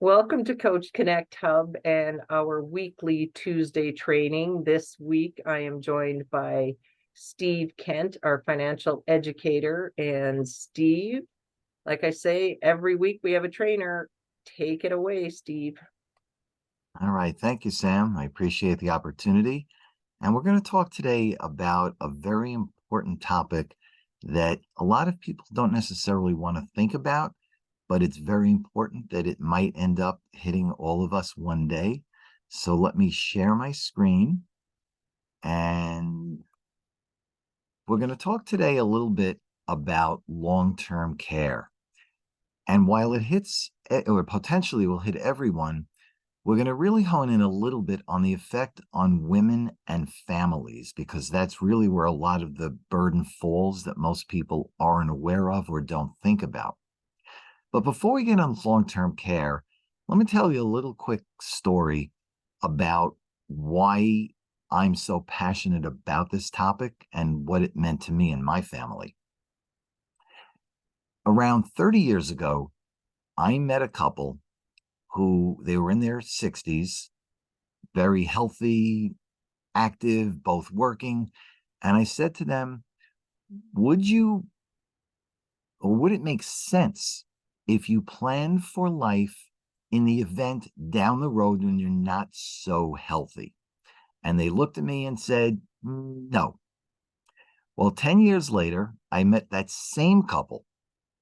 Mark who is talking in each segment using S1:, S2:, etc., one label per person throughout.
S1: Welcome to Coach Connect Hub and our weekly Tuesday training. This week, I am joined by Steve Kent, our financial educator. And Steve, like I say, every week we have a trainer. Take it away, Steve.
S2: All right. Thank you, Sam. I appreciate the opportunity. And we're going to talk today about a very important topic that a lot of people don't necessarily want to think about, but it's very important that it might end up hitting all of us one day. So let me share my screen. And we're going to talk today a little bit about long-term care. And while it hits, or potentially will hit everyone, we're going to really hone in a little bit on the effect on women and families, because that's really where a lot of the burden falls that most people aren't aware of or don't think about. But before we get on long-term care, let me tell you a little quick story about why I'm so passionate about this topic and what it meant to me and my family. Around 30 years ago, I met a couple who they were in their 60s, very healthy, active, both working. And I said to them, would you, or would it make sense if you planned for life in the event down the road when you're not so healthy? And they looked at me and said, no. Well, 10 years later, I met that same couple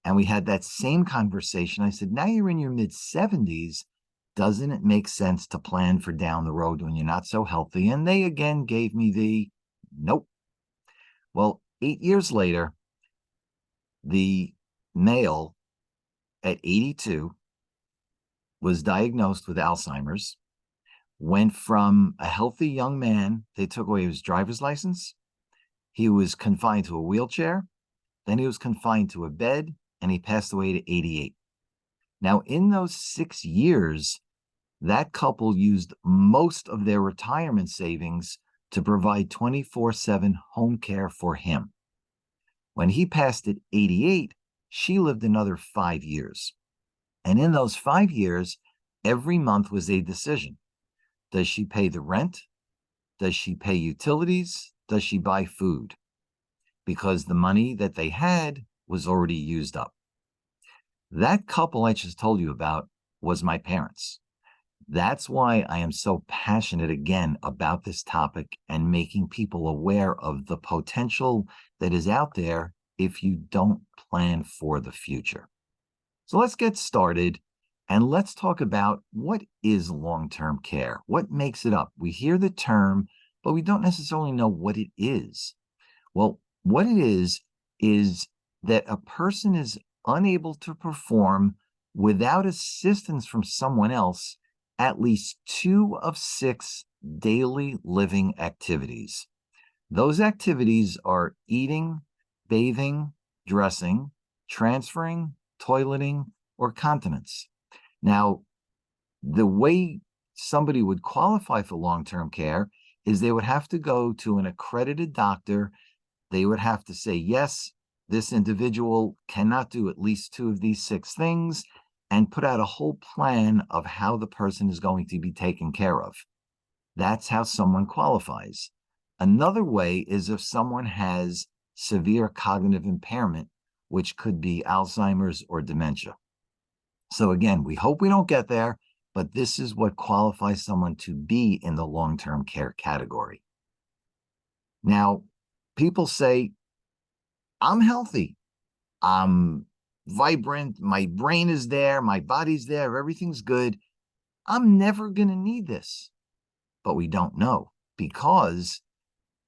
S2: and we had that same conversation. I said, now you're in your mid 70s. Doesn't it make sense to plan for down the road when you're not so healthy? And they again gave me the nope. Well, 8 years later, the male at 82 was diagnosed with Alzheimer's, went from a healthy young man. They took away his driver's license. He was confined to a wheelchair. Then he was confined to a bed, and he passed away at 88. Now, in those 6 years, that couple used most of their retirement savings to provide 24/7 home care for him. When he passed at 88, she lived another 5 years. And in those 5 years, every month was a decision. Does she pay the rent? Does she pay utilities? Does she buy food? Because the money that they had was already used up. That couple I just told you about was my parents. That's why I am so passionate again about this topic and making people aware of the potential that is out there if you don't plan for the future. So let's get started and let's talk about what is long-term care. What makes it up? We hear the term, but we don't necessarily know what it is. Well, what it is that a person is unable to perform without assistance from someone else at least 2 of 6 daily living activities. Those activities are eating, bathing, dressing, transferring, toileting, or continence. Now, the way somebody would qualify for long-term care is they would have to go to an accredited doctor. They would have to say, yes, this individual cannot do at least 2 of these 6 things, and put out a whole plan of how the person is going to be taken care of. That's how someone qualifies. Another way is if someone has severe cognitive impairment, which could be Alzheimer's or dementia. So again, we hope we don't get there, but this is what qualifies someone to be in the long-term care category. Now, people say, I'm healthy. I'm vibrant. My brain is there. My body's there. Everything's good. I'm never going to need this. But we don't know, because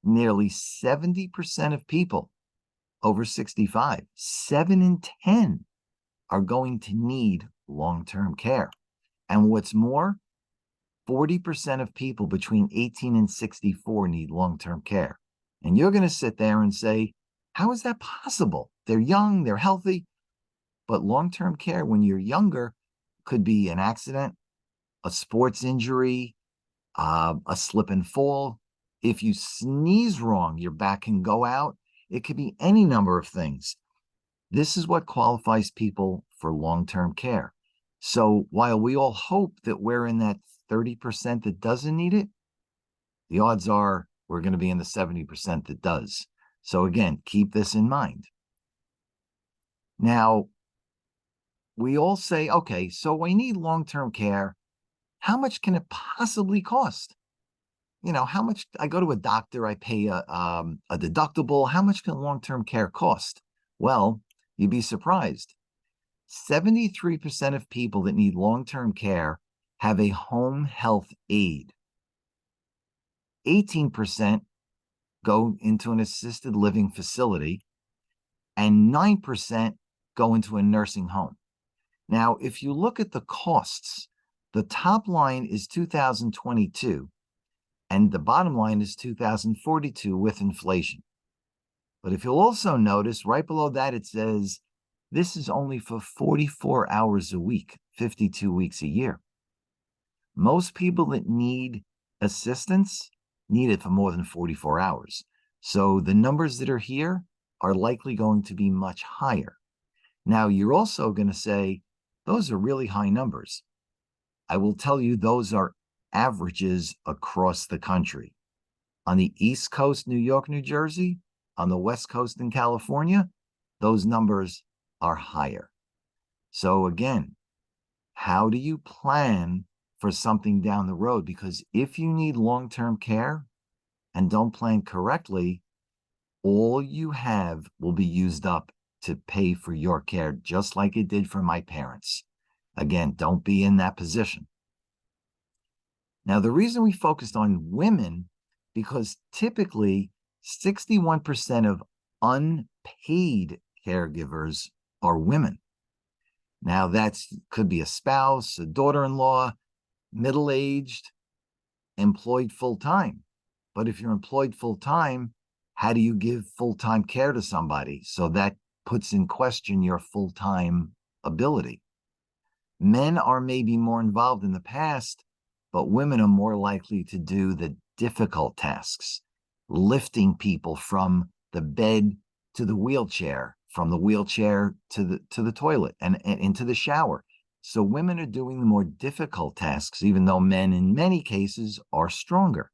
S2: nearly 70% of people over 65, 7 in 10, are going to need long-term care. And what's more, 40% of people between 18 and 64 need long-term care. And you're going to sit there and say, how is that possible? They're young, they're healthy. But long-term care when you're younger could be an accident, a sports injury, a slip and fall. If you sneeze wrong, your back can go out. It could be any number of things. This is what qualifies people for long-term care. So while we all hope that we're in that 30% that doesn't need it, the odds are we're going to be in the 70% that does. So again, keep this in mind. Now, we all say, okay, so we need long-term care. How much can it possibly cost? How much I go to a doctor, I pay a deductible. How much can long-term care cost? Well, you'd be surprised. 73% of people that need long-term care have a home health aide. 18% go into an assisted living facility, and 9% go into a nursing home. Now, if you look at the costs, the top line is 2022, and the bottom line is 2042 with inflation. But if you'll also notice, right below that, it says this is only for 44 hours a week, 52 weeks a year. Most people that need assistance need it for more than 44 hours. So the numbers that are here are likely going to be much higher. Now, you're also going to say, those are really high numbers. I will tell you, those are averages across the country. On the East Coast, New York, New Jersey, on the West Coast in California, those numbers are higher. So again, how do you plan for something down the road? Because if you need long-term care and don't plan correctly, all you have will be used up to pay for your care, just like it did for my parents. Again, don't be in that position. Now, the reason we focused on women, because typically 61% of unpaid caregivers are women. Now, could be a spouse, a daughter-in-law, middle-aged, employed full-time. But if you're employed full-time, how do you give full-time care to somebody? So that puts in question your full-time ability. Men are maybe more involved in the past, but women are more likely to do the difficult tasks, lifting people from the bed to the wheelchair, from the wheelchair to the toilet and into the shower. So women are doing the more difficult tasks, even though men in many cases are stronger.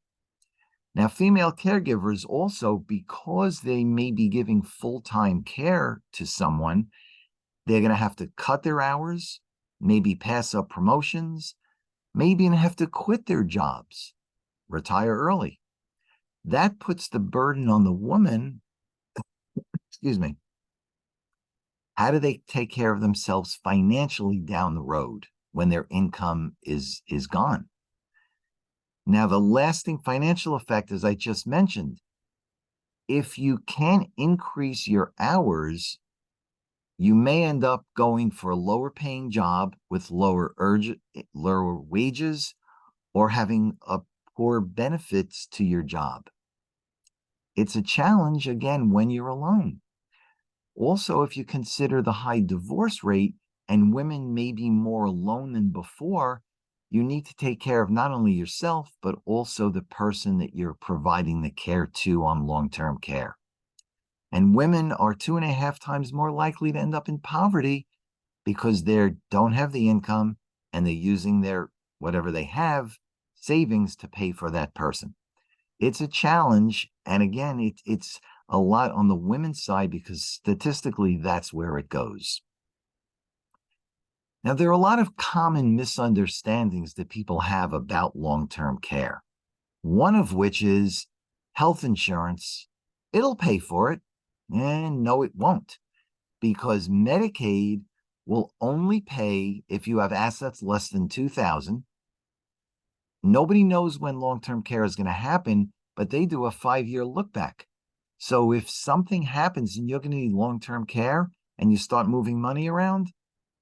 S2: Now, female caregivers also, because they may be giving full-time care to someone, they're going to have to cut their hours, maybe pass up promotions, maybe even have to quit their jobs, retire early. That puts the burden on the woman. Excuse me. How do they take care of themselves financially down the road when their income is gone? Now, the lasting financial effect, as I just mentioned, if you can't increase your hours, you may end up going for a lower paying job with lower wages, or having a poor benefits to your job. It's a challenge, again, when you're alone. Also, if you consider the high divorce rate and women may be more alone than before, you need to take care of not only yourself, but also the person that you're providing the care to on long-term care. And women are 2.5 times more likely to end up in poverty because they don't have the income and they're using their whatever they have savings to pay for that person. It's a challenge. And again, it's a lot on the women's side because statistically, that's where it goes. Now, there are a lot of common misunderstandings that people have about long-term care. One of which is health insurance. It'll pay for it. And no, it won't, because Medicaid will only pay if you have assets less than $2,000. Nobody knows when long-term care is going to happen, but they do a 5-year look back. So if something happens and you're going to need long-term care and you start moving money around,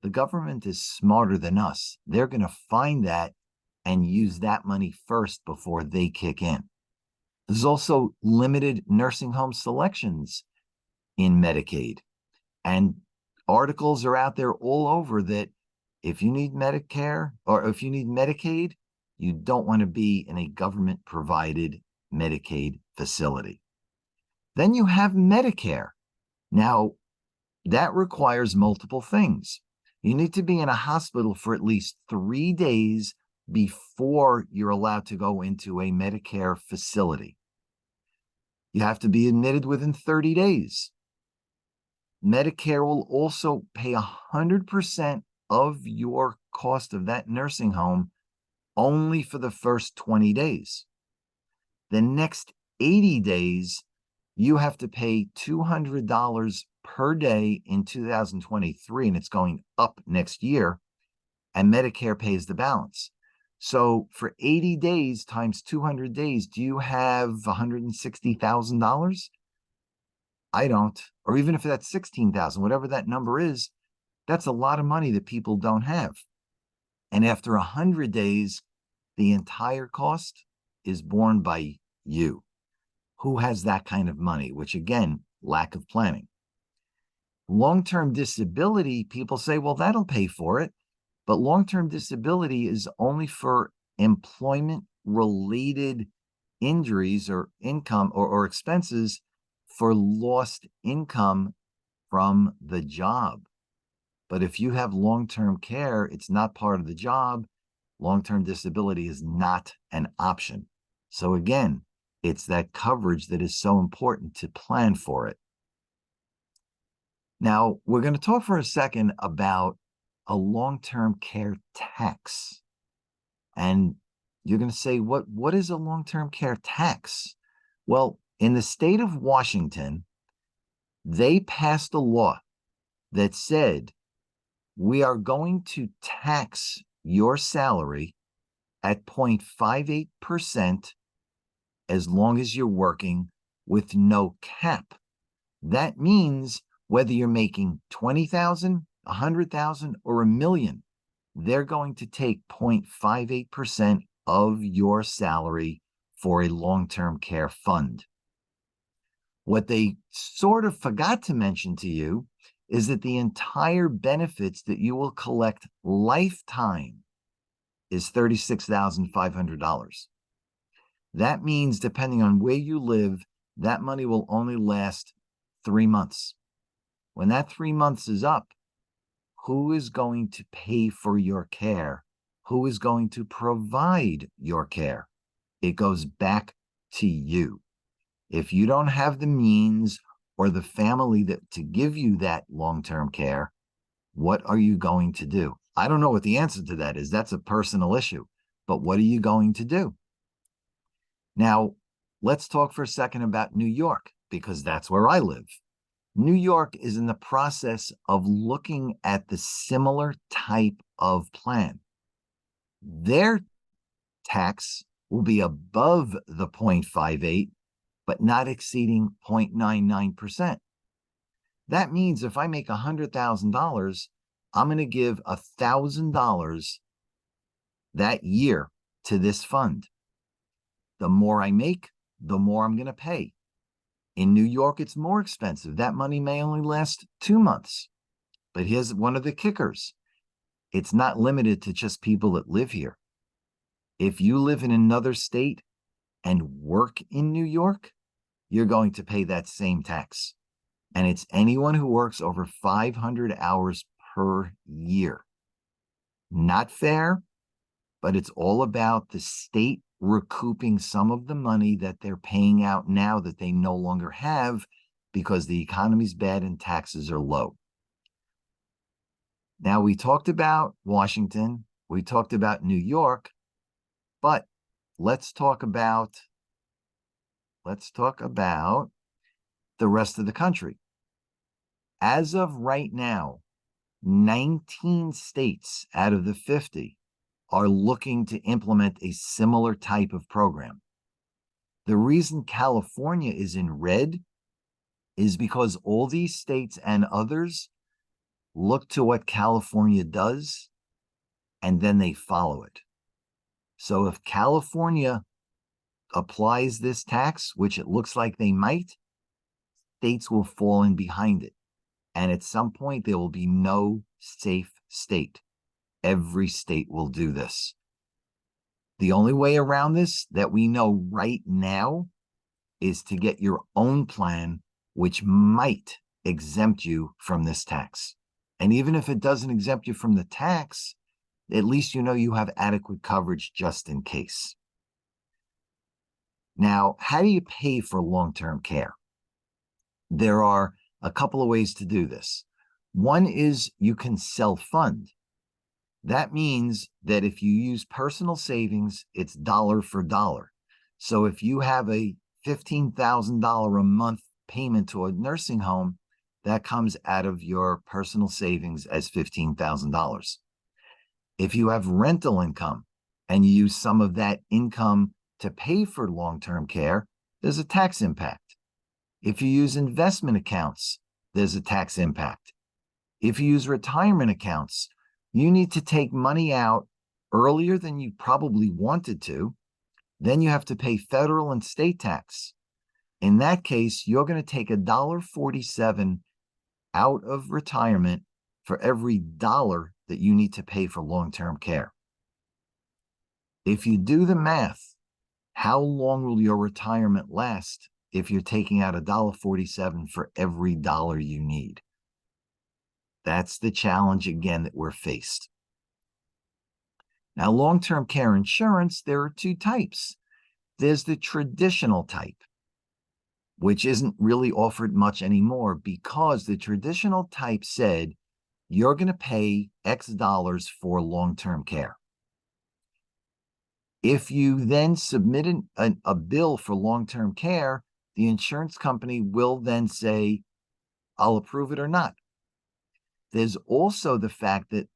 S2: the government is smarter than us. They're going to find that and use that money first before they kick in. There's also limited nursing home selections in Medicaid. And articles are out there all over that if you need Medicare or if you need Medicaid, you don't want to be in a government-provided Medicaid facility. Then you have Medicare. Now, that requires multiple things. You need to be in a hospital for at least 3 days before you're allowed to go into a Medicare facility. You have to be admitted within 30 days. Medicare will also pay 100% of your cost of that nursing home only for the first 20 days. The next 80 days, you have to pay $200 per day in 2023, and it's going up next year, and Medicare pays the balance. So for 80 days times 200 days, do you have $160,000? I don't. Or even if that's 16,000, whatever that number is, that's a lot of money that people don't have. And after 100 days, the entire cost is borne by you. Who has that kind of money? Which again, lack of planning. Long-term disability, people say, well, that'll pay for it. But long-term disability is only for employment-related injuries or income or expenses for lost income from the job. But if you have long-term care, it's not part of the job. Long-term disability is not an option. So again, it's that coverage that is so important to plan for it. Now, we're going to talk for a second about a long-term care tax. And you're going to say, what is a long-term care tax? Well, in the state of Washington, they passed a law that said, we are going to tax your salary at 0.58% as long as you're working with no cap. That means whether you're making 20,000, 100,000, or $1 million, they're going to take 0.58% of your salary for a long-term care fund. What they sort of forgot to mention to you is that the entire benefits that you will collect lifetime is $36,500. That means, depending on where you live, that money will only last 3 months. When that 3 months is up, who is going to pay for your care? Who is going to provide your care? It goes back to you. If you don't have the means or the family to give you that long-term care, what are you going to do? I don't know what the answer to that is. That's a personal issue. But what are you going to do? Now, let's talk for a second about New York, because that's where I live. New York is in the process of looking at the similar type of plan. Their tax will be above the 0.58, but not exceeding 0.99%. That means if I make $100,000, I'm going to give $1,000 that year to this fund. The more I make, the more I'm going to pay. In New York, it's more expensive. That money may only last 2 months. But here's one of the kickers. It's not limited to just people that live here. If you live in another state and work in New York, you're going to pay that same tax. And it's anyone who works over 500 hours per year. Not fair, but it's all about the state recouping some of the money that they're paying out now that they no longer have because the economy's bad and taxes are low. Now, we talked about Washington, we talked about New York, but let's talk about the rest of the country. As of right now, 19 states out of the 50 are looking to implement a similar type of program. The reason California is in red is because all these states and others look to what California does, and then they follow it. So if California applies this tax, which it looks like they might, states will fall in behind it. And at some point, there will be no safe state. Every state will do this. The only way around this that we know right now is to get your own plan, which might exempt you from this tax. And even if it doesn't exempt you from the tax, at least you know you have adequate coverage just in case. Now, how do you pay for long-term care? There are a couple of ways to do this. One is you can self-fund. That means that if you use personal savings, it's dollar for dollar. So if you have a $15,000 a month payment to a nursing home, that comes out of your personal savings as $15,000. If you have rental income and you use some of that income to pay for long-term care, there's a tax impact. If you use investment accounts, there's a tax impact. If you use retirement accounts, you need to take money out earlier than you probably wanted to. Then you have to pay federal and state tax. In that case, you're going to take $1.47 out of retirement for every dollar that you need to pay for long-term care. If you do the math, how long will your retirement last if you're taking out $1.47 for every dollar you need? That's the challenge again that we're faced. Now, long-term care insurance, there are two types. There's the traditional type, which isn't really offered much anymore because the traditional type said you're going to pay X dollars for long-term care. If you then submit a bill for long-term care, the insurance company will then say, I'll approve it or not. There's also the fact that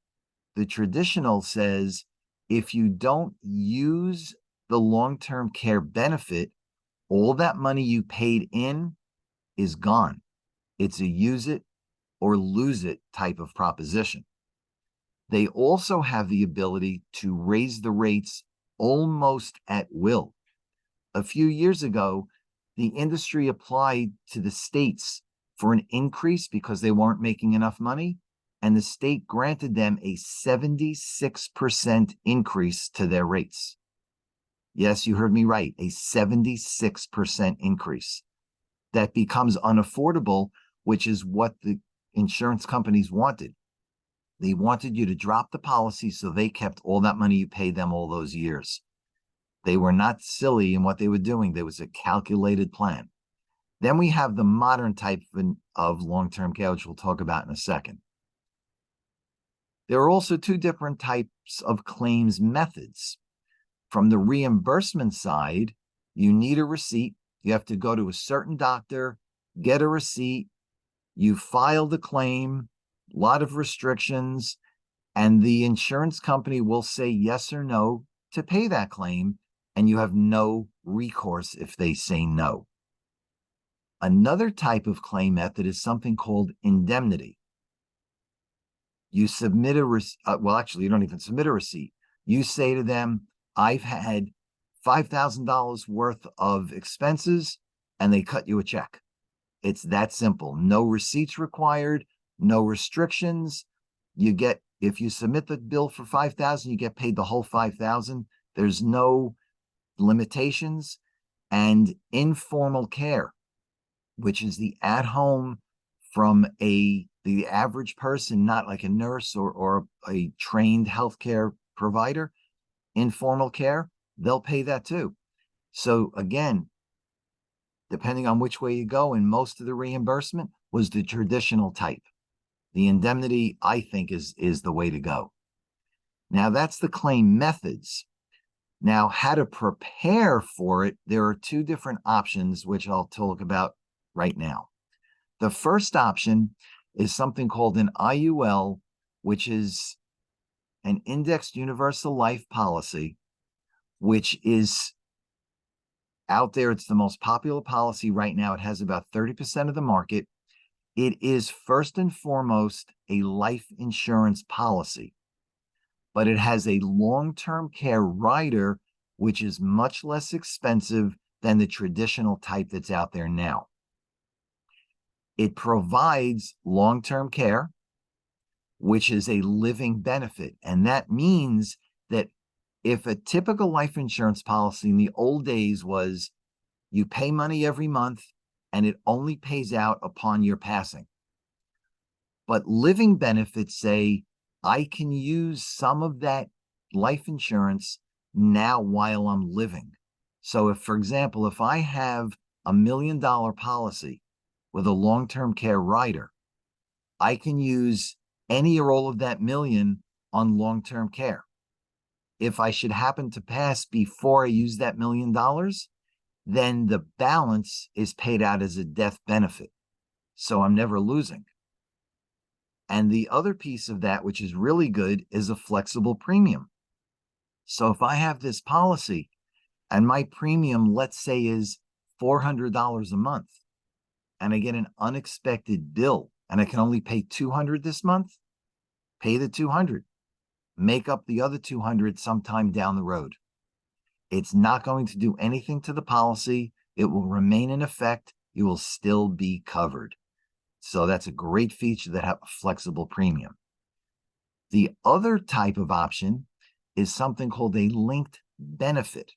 S2: the traditional says if you don't use the long-term care benefit, all that money you paid in is gone. It's a use it or lose it type of proposition. They also have the ability to raise the rates almost at will. A few years ago, the industry applied to the states for an increase because they weren't making enough money, and the state granted them a 76% increase to their rates. Yes, you heard me right, a 76% increase. That becomes unaffordable, which is what the insurance companies wanted. They wanted you to drop the policy so they kept all that money you paid them all those years. They were not silly in what they were doing. There was a calculated plan. Then we have the modern type of long-term care, which we'll talk about in a second. There are also two different types of claims methods. From the reimbursement side, you need a receipt. You have to go to a certain doctor, get a receipt, you file the claim, a lot of restrictions, and the insurance company will say yes or no to pay that claim, and you have no recourse if they say no. Another type of claim method is something called indemnity. You submit you don't even submit a receipt. You say to them, I've had $5,000 worth of expenses, and they cut you a check. It's that simple. No receipts required, no restrictions. If you submit the bill for $5,000, you get paid the whole $5,000. There's no limitations. And informal care, which is the at-home from the average person, not like a nurse or a trained healthcare provider, informal care, they'll pay that too. So again, depending on which way you go, and most of the reimbursement was the traditional type. The indemnity, I think, is the way to go. Now, that's the claim methods. Now, how to prepare for it, there are two different options, which I'll talk about right now. The first option is something called an IUL, which is an indexed universal life policy, which is out there. It's the most popular policy right now. It has about 30% of the market. It is first and foremost a life insurance policy, but it has a long-term care rider, which is much less expensive than the traditional type that's out there now. It provides long-term care, which is a living benefit. And that means that if a typical life insurance policy in the old days was you pay money every month and it only pays out upon your passing. But living benefits say I can use some of that life insurance now while I'm living. So if, for example, if I have $1 million policy with a long-term care rider, I can use any or all of that million on long-term care. If I should happen to pass before I use that $1 million, then the balance is paid out as a death benefit. So I'm never losing. And the other piece of that, which is really good, is a flexible premium. So if I have this policy and my premium, let's say, is $400 a month, and I get an unexpected bill and I can only pay $200 this month, pay the $200, make up the other $200 sometime down the road. It's not going to do anything to the policy. It will remain in effect. You will still be covered. So that's a great feature that have a flexible premium. The other type of option is something called a linked benefit.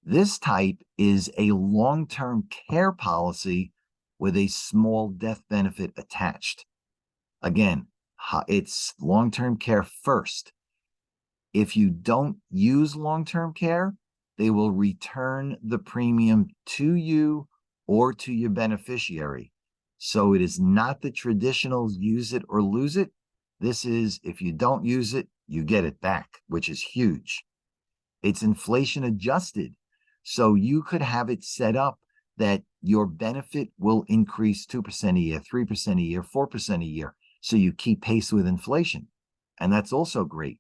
S2: This type is a long-term care policy with a small death benefit attached. Again, it's long-term care first. If you don't use long-term care, they will return the premium to you or to your beneficiary. So it is not the traditional use it or lose it. This is, if you don't use it, you get it back, which is huge. It's inflation adjusted. So you could have it set up that your benefit will increase 2% a year, 3% a year, 4% a year. So you keep pace with inflation. And that's also great.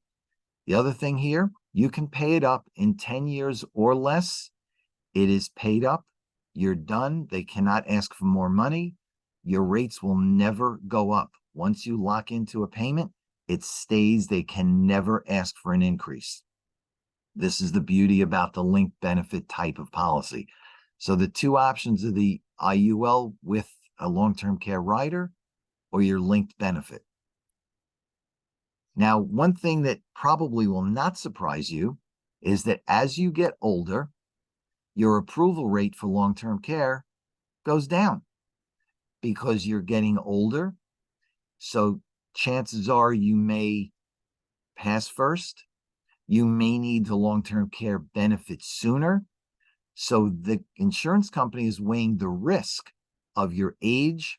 S2: The other thing here, you can pay it up in 10 years or less. It is paid up. You're done. They cannot ask for more money. Your rates will never go up. Once you lock into a payment, it stays. They can never ask for an increase. This is the beauty about the linked benefit type of policy. So the two options are the IUL with a long-term care rider or your linked benefit. Now, one thing that probably will not surprise you is that as you get older, your approval rate for long-term care goes down because you're getting older. So chances are you may pass first. You may need the long-term care benefit sooner. So the insurance company is weighing the risk of your age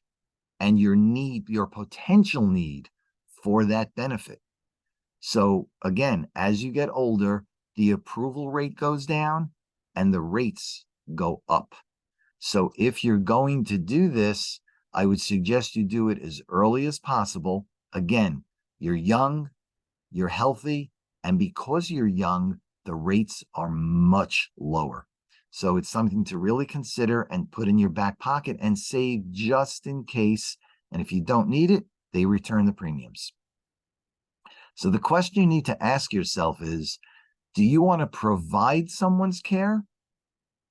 S2: and your need, your potential need for that benefit. So again, as you get older, the approval rate goes down and the rates go up. So if you're going to do this, I would suggest you do it as early as possible. Again, you're young, you're healthy, and because you're young, the rates are much lower. So it's something to really consider and put in your back pocket and save just in case. And if you don't need it, they return the premiums. So the question you need to ask yourself is, do you want to provide someone's care,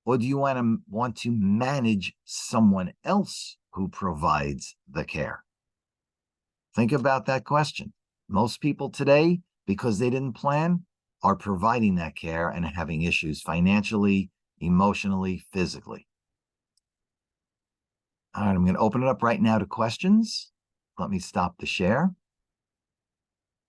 S2: or do you want to manage someone else who provides the care? Think about that question. Most people today, because they didn't plan, are providing that care and having issues financially, emotionally, physically. All right, I'm going to open it up right now to questions. Let me stop the share.